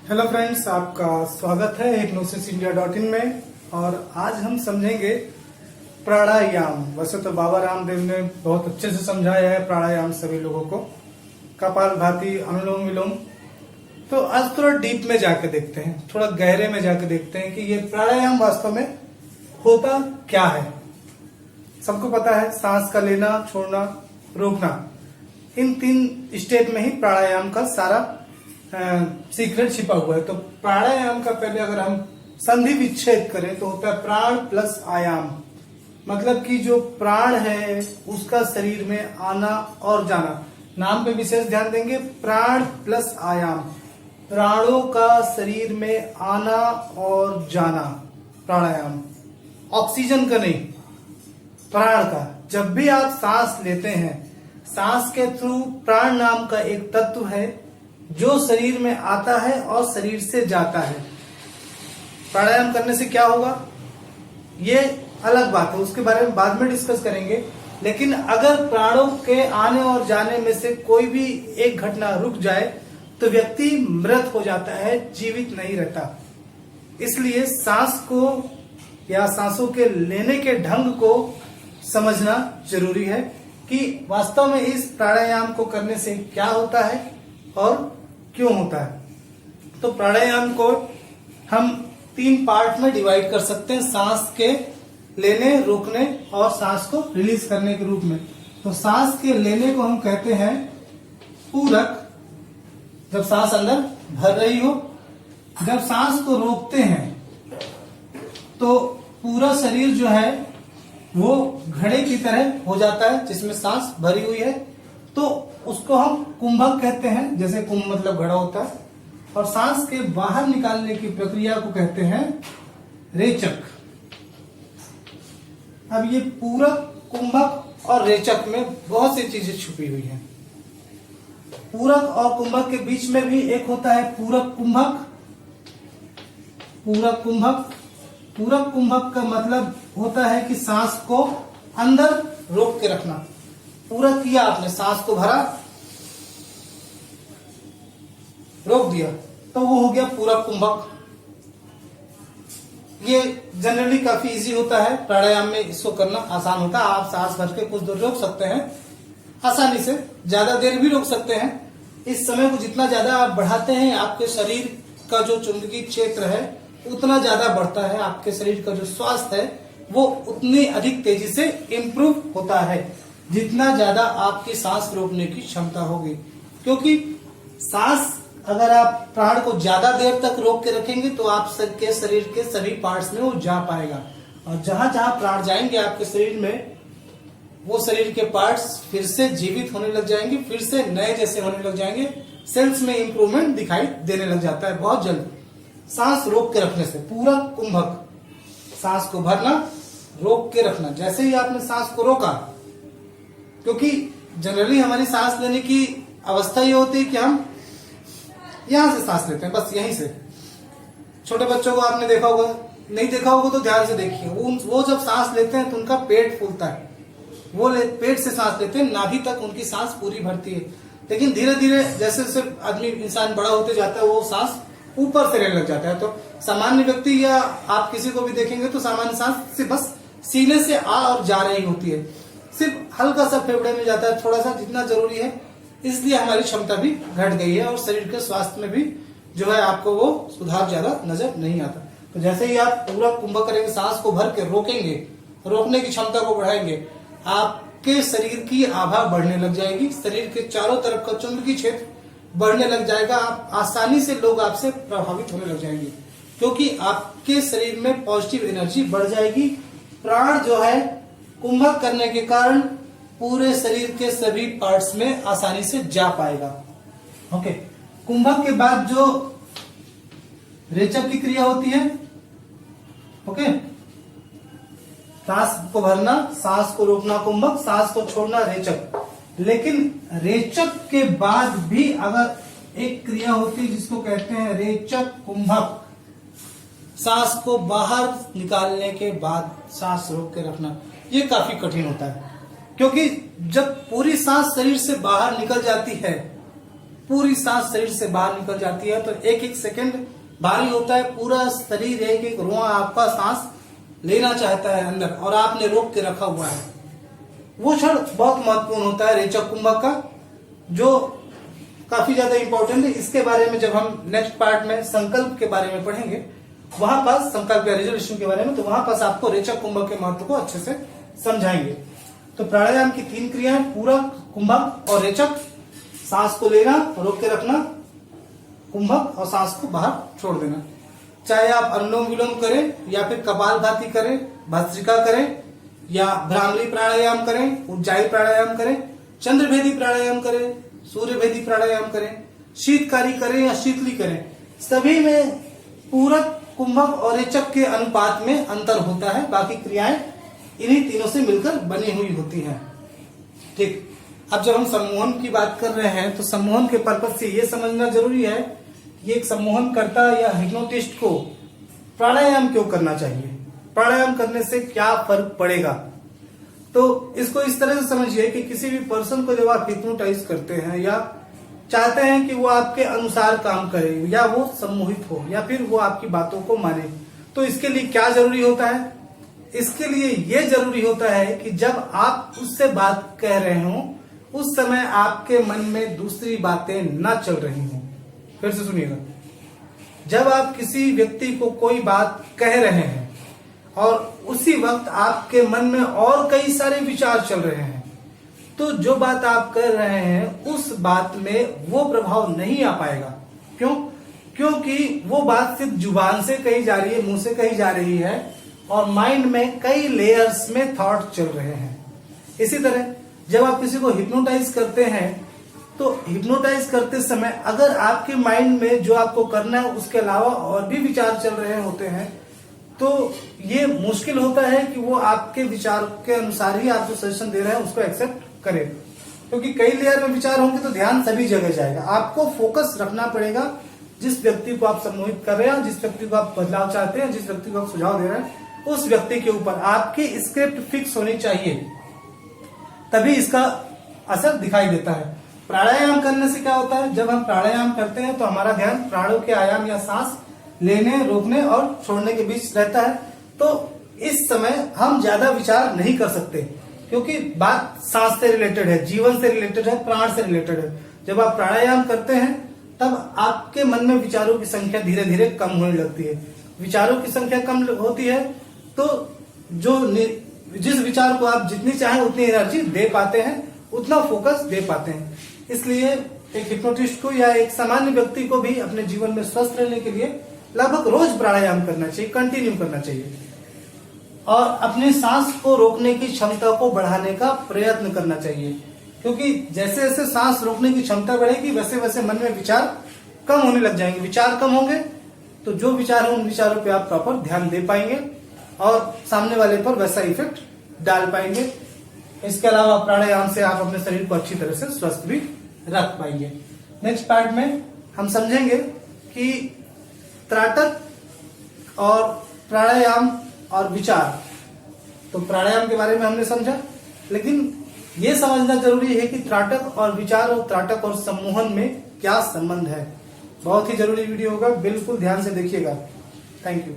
Hello friends, आपका स्वागत है hypnosisindia.in में। और आज हम समझेंगे प्राणायाम। वैसे तो बाबा रामदेव ने बहुत अच्छे से समझाया है प्राणायाम सभी लोगों को, कपालभाति, अनुलोम विलोम। तो आज थोड़ा डीप में जाके देखते हैं, थोड़ा गहरे में जाके देखते हैं कि ये प्राणायाम वास्तव में होता क्या है। सबको पता है सांस का लेना, छोड़ना, रोकना, इन 3 स्टेप में ही प्राणायाम का सारा सीक्रेट छिपा हुआ है। तो प्राणायाम का पहले अगर हम संधि विच्छेद करें तो होता है प्राण प्लस आयाम। मतलब कि जो प्राण है उसका शरीर में आना और जाना। नाम पे विशेष ध्यान देंगे, प्राण प्लस आयाम, प्राणों का शरीर में आना और जाना प्राणायाम। ऑक्सीजन का नहीं, प्राण का। जब भी आप सांस लेते हैं, सांस के थ्रू प्राण नाम का एक तत्व है जो शरीर में आता है और शरीर से जाता है। प्राणायाम करने से क्या होगा ये अलग बात है, उसके बारे में बाद में डिस्कस करेंगे। लेकिन अगर प्राणों के आने और जाने में से कोई भी एक घटना रुक जाए तो व्यक्ति मृत हो जाता है, जीवित नहीं रहता। इसलिए सांस को या सांसों के लेने के ढंग को समझना जरूरी है कि वास्तव में इस प्राणायाम को करने से क्या होता है और क्यों होता है। तो प्राणायाम को हम 3 पार्ट में डिवाइड कर सकते हैं, सांस के लेने, रोकने और सांस को रिलीज करने के रूप में। तो सांस के लेने को हम कहते हैं पूरक, जब सांस अंदर भर रही हो। जब सांस को रोकते हैं तो पूरा शरीर जो है वो घड़े की तरह हो जाता है जिसमें सांस भरी हुई है, तो उसको हम कुंभक कहते हैं। जैसे कुंभ मतलब घड़ा होता है। और सांस के बाहर निकालने की प्रक्रिया को कहते हैं रेचक। अब ये पूरक, कुंभक और रेचक में बहुत सी चीजें छुपी हुई हैं। पूरक और कुंभक के बीच में भी एक होता है पूरक कुंभक। पूरक कुंभक, पूरक कुंभक का मतलब होता है कि सांस को अंदर रोक के रखना। पूरक किया आपने, सांस को भरा, रोक दिया, तो वो हो गया पूरक कुंभक। ये जनरली काफी इजी होता है प्राणायाम में, इसको करना आसान होता है। आप सांस भर के कुछ देर रोक सकते हैं आसानी से, ज्यादा देर भी रोक सकते हैं। इस समय को जितना ज्यादा आप बढ़ाते हैं, आपके शरीर का जो चुंबकीय क्षेत्र है उतना ज्यादा बढ़ता है। आपके शरीर का जो स्वास्थ्य है वो उतनी अधिक तेजी से इम्प्रूव होता है जितना ज्यादा आपकी सांस रोकने की क्षमता होगी। क्योंकि सांस अगर आप प्राण को ज्यादा देर तक रोक के रखेंगे तो आप सबके शरीर के सभी पार्ट्स में वो जा पाएगा। और जहां जहां प्राण जाएंगे आपके शरीर में, वो शरीर के पार्ट्स फिर से जीवित होने लग जाएंगे, फिर से नए जैसे होने लग जाएंगे। सेल्स में इंप्रूवमेंट दिखाई देने लग जाता है बहुत जल्द सांस रोक के रखने से। पूरक कुंभक, सांस को भरना, रोक के रखना। जैसे ही आपने सांस को रोका, क्योंकि जनरली हमारी सांस लेने की अवस्था ये होती है कि हम यहां से सांस लेते हैं, बस यहीं से। छोटे बच्चों को आपने देखा होगा, नहीं देखा होगा तो ध्यान से देखिए। वो जब सांस लेते हैं तो उनका पेट फूलता है, वो पेट से सांस लेते हैं, नाभि तक उनकी सांस पूरी भरती है। लेकिन धीरे धीरे जैसे जैसे आदमी, इंसान बड़ा होते जाता है, वो सांस ऊपर से लेने लग जाता है। तो सामान्य व्यक्ति या आप किसी को भी देखेंगे तो सामान्य सांस से बस सीने से आ और जा रही होती है, सिर्फ हल्का सा फेफड़े में जाता है, थोड़ा सा, जितना जरूरी है। इसलिए हमारी क्षमता भी घट गई है और शरीर के स्वास्थ्य में भी जो है आपको वो सुधार ज्यादा नजर नहीं आता। तो जैसे ही आप पूरा कुंभक करेंगे, सांस को भर के रोकेंगे, रोकने की क्षमता को बढ़ाएंगे, आपके शरीर की आभा बढ़ने लग जाएगी। शरीर के चारों तरफ का चुंबकीय क्षेत्र बढ़ने लग जाएगा। आप आसानी से लोग आपसे प्रभावित होने लग जाएंगे क्योंकि आपके शरीर में पॉजिटिव एनर्जी बढ़ जाएगी। प्राण जो है कुंभक करने के कारण पूरे शरीर के सभी पार्ट्स में आसानी से जा पाएगा। ओके, कुंभक के बाद जो रेचक की क्रिया होती है, ओके, सांस को भरना, सांस को रोकना कुंभक, सांस को छोड़ना रेचक। लेकिन रेचक के बाद भी अगर एक क्रिया होती है जिसको कहते हैं रेचक कुंभक, सांस को बाहर निकालने के बाद सांस रोक के रखना, ये काफी कठिन होता है। क्योंकि जब पूरी सांस शरीर से बाहर निकल जाती है पूरी सांस शरीर से बाहर निकल जाती है। तो एक एक सेकंड भारी होता है, पूरा शरीर एक एक रोआ आपका सांस लेना चाहता है अंदर और आपने रोक के रखा हुआ है। वो क्षण बहुत महत्वपूर्ण होता है रेचक कुंभक का, जो काफी ज्यादा इंपॉर्टेंट है। इसके बारे में जब हम नेक्स्ट पार्ट में संकल्प के बारे में पढ़ेंगे, वहां पास संकल्प या रिजोल्यूशन के बारे में, तो वहां पास आपको रेचक कुंभक के महत्व को अच्छे से समझाएंगे। तो प्राणायाम की 3 क्रियाएं, पूरक, कुंभक और रेचक। सांस को लेना, रोक के रखना, कुंभक, और सांस को बाहर छोड़ देना। चाहे आप अनुलोम विलोम करें या फिर कपालभाति करें, भस्त्रिका करें या भ्रामरी प्राणायाम करें, उज्जाई प्राणायाम करें, चंद्रभेदी प्राणायाम करें, सूर्यभेदी प्राणायाम करें, शीतकारी करें या शीतली करें, सभी में पूरक, कुंभक और रेचक के अनुपात में अंतर होता है। बाकी क्रियाएं इन्हीं तीनों से मिलकर बनी हुई होती हैं। ठीक, अब जब हम सम्मोहन की बात कर रहे हैं तो सम्मोहन के पर्पज से ये समझना जरूरी है कि एक सम्मोहन करता या हिप्नोटिस्ट को प्राणायाम क्यों करना चाहिए, प्राणायाम करने से क्या फर्क पड़ेगा। तो इसको इस तरह से समझिए कि किसी भी पर्सन को जब आप हिप्नोटाइज करते हैं या चाहते हैं कि वो आपके अनुसार काम करे या वो सम्मोहित हो या फिर वो आपकी बातों को माने, तो इसके लिए क्या जरूरी होता है? इसके लिए ये जरूरी होता है कि जब आप उससे बात कह रहे हो उस समय आपके मन में दूसरी बातें न चल रही हों। फिर से सुनिएगा, जब आप किसी व्यक्ति को कोई बात कह रहे हैं और उसी वक्त आपके मन में और कई सारे विचार चल रहे हैं, तो जो बात आप कर रहे हैं उस बात में वो प्रभाव नहीं आ पाएगा। क्यों? क्योंकि वो बात सिर्फ जुबान से कही जा रही है, मुंह से कही जा रही है और माइंड में कई लेयर्स में थॉट चल रहे हैं। इसी तरह जब आप किसी को हिप्नोटाइज करते हैं तो हिप्नोटाइज करते समय अगर आपके माइंड में जो आपको करना है उसके अलावा और भी विचार चल रहे होते हैं तो ये मुश्किल होता है कि वो आपके विचार के अनुसार ही आप जो सजेशन दे रहे हैं उसको एक्सेप्ट करे, क्योंकि कई लेयर में विचार होंगे तो ध्यान सभी जगह जाएगा। आपको फोकस रखना पड़ेगा जिस व्यक्ति को आप सम्मोहित कर रहे हैं, जिस व्यक्ति को आप बदलाव चाहते हैं, जिस व्यक्ति को आप सुझाव दे रहे हैं, उस व्यक्ति के ऊपर आपकी स्क्रिप्ट फिक्स होनी चाहिए, तभी इसका असर दिखाई देता है। प्राणायाम करने से क्या होता है? जब हम प्राणायाम करते हैं तो हमारा ध्यान प्राणों के आयाम या सांस लेने, रोकने और छोड़ने के बीच रहता है। तो इस समय हम ज्यादा विचार नहीं कर सकते क्योंकि बात सांस से रिलेटेड है, जीवन से रिलेटेड है, प्राण से रिलेटेड है। जब आप प्राणायाम करते हैं तब आपके मन में विचारों की संख्या धीरे धीरे कम होने लगती है। विचारों की संख्या कम होती है तो जिस विचार को आप जितनी चाहें उतनी एनर्जी दे पाते हैं, उतना फोकस दे पाते हैं। इसलिए एक हिप्नोटिस्ट को या एक सामान्य व्यक्ति को भी अपने जीवन में स्वस्थ रहने के लिए लगभग रोज प्राणायाम करना चाहिए, कंटिन्यू करना चाहिए और अपनी सांस को रोकने की क्षमता को बढ़ाने का प्रयत्न करना चाहिए, क्योंकि जैसे जैसे सांस रोकने की क्षमता बढ़ेगी वैसे वैसे मन में विचार कम होने लग जाएंगे। विचार कम होंगे तो जो विचार है उन विचारों पे आप प्रॉपर ध्यान दे पाएंगे और सामने वाले पर वैसा इफेक्ट डाल पाएंगे। इसके अलावा प्राणायाम से आप अपने शरीर को अच्छी तरह से स्वस्थ भी रख पाएंगे। नेक्स्ट पार्ट में हम समझेंगे कि त्राटक और प्राणायाम और विचार। तो प्राणायाम के बारे में हमने समझा, लेकिन ये समझना जरूरी है कि त्राटक और विचार और त्राटक और सम्मोहन में क्या संबंध है। बहुत ही जरूरी वीडियो होगा, बिल्कुल ध्यान से देखिएगा। Thank you.